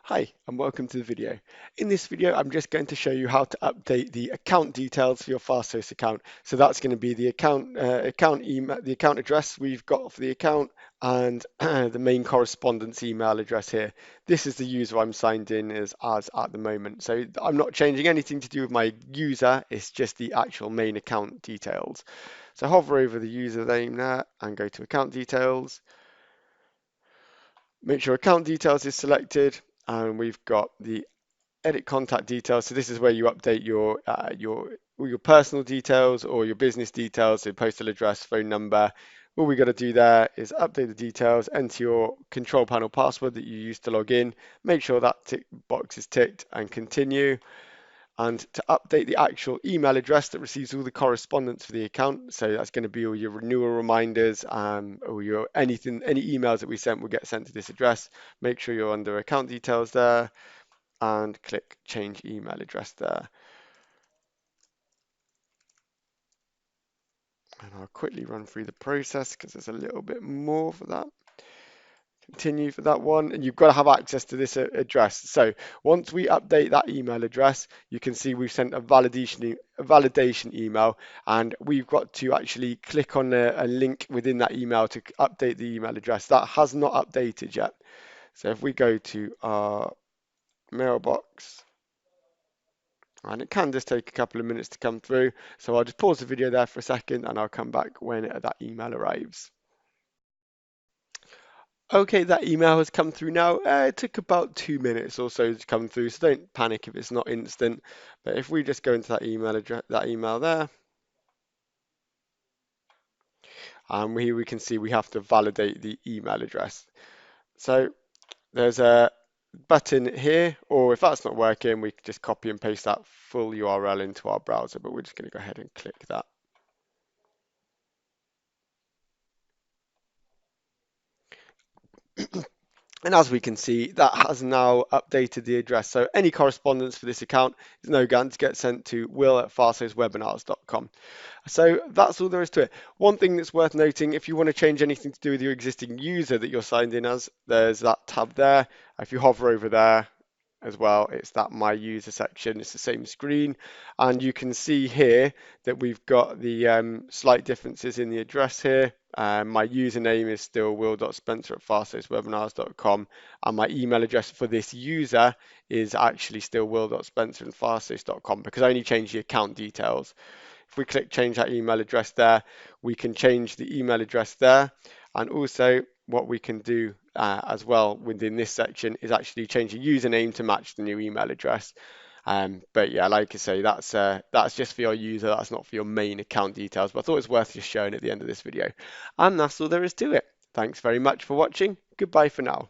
Hi and welcome to the video. In this video I'm just going to show you how to update the account details for your Fasthost account. So that's going to be the account email, the account address we've got for the account and the main correspondence email address here. This is the user I'm signed in as at the moment. So I'm not changing anything to do with my user, it's just the actual main account details. So hover over the username there and go to account details. Make sure account details is selected and we've got the edit contact details. So this is where you update all your personal details or your business details, so postal address, phone number. All we got to do there is update the details, enter your control panel password that you used to log in, make sure that tick box is ticked and continue. And to update the actual email address that receives all the correspondence for the account, so that's going to be all your renewal reminders, or your any emails that we sent will get sent to this address. Make sure you're under account details there and click change email address there. And I'll quickly run through the process because there's a little bit more for that. Continue for that one, and you've got to have access to this address. So once we update that email address, you can see we've sent a validation email, and we've got to actually click on a link within that email to update the email address. That has not updated yet. So if we go to our mailbox, and it can just take a couple of minutes to come through. So I'll just pause the video there for a second and I'll come back when that email arrives. Okay, that email has come through now. It took about 2 minutes or so to come through, so don't panic if it's not instant. But if we just go into that email address, that email there, and here we can see we have to validate the email address. So there's a button here, or if that's not working, we can just copy and paste that full URL into our browser, but we're just going to go ahead and click that. And as we can see, that has now updated the address. So any correspondence for this account is now going to get sent to will@fasthostwebinars.com. So that's all there is to it. One thing that's worth noting, if you want to change anything to do with your existing user that you're signed in as, there's that tab there. If you hover over there, as well, it's that my user section. It's the same screen, and you can see here that we've got the slight differences in the address here. My username is still will.spencer@fasthostwebinars.com, and my email address for this user is actually still will.spencer@fasthost.com because I only changed the account details. If we click change that email address there, we can change the email address there, and also what we can do as well within this section is actually change the username to match the new email address. But yeah, like I say, that's just for your user, that's not for your main account details, but I thought it was worth just showing at the end of this video. And that's all there is to it. Thanks very much for watching. Goodbye for now.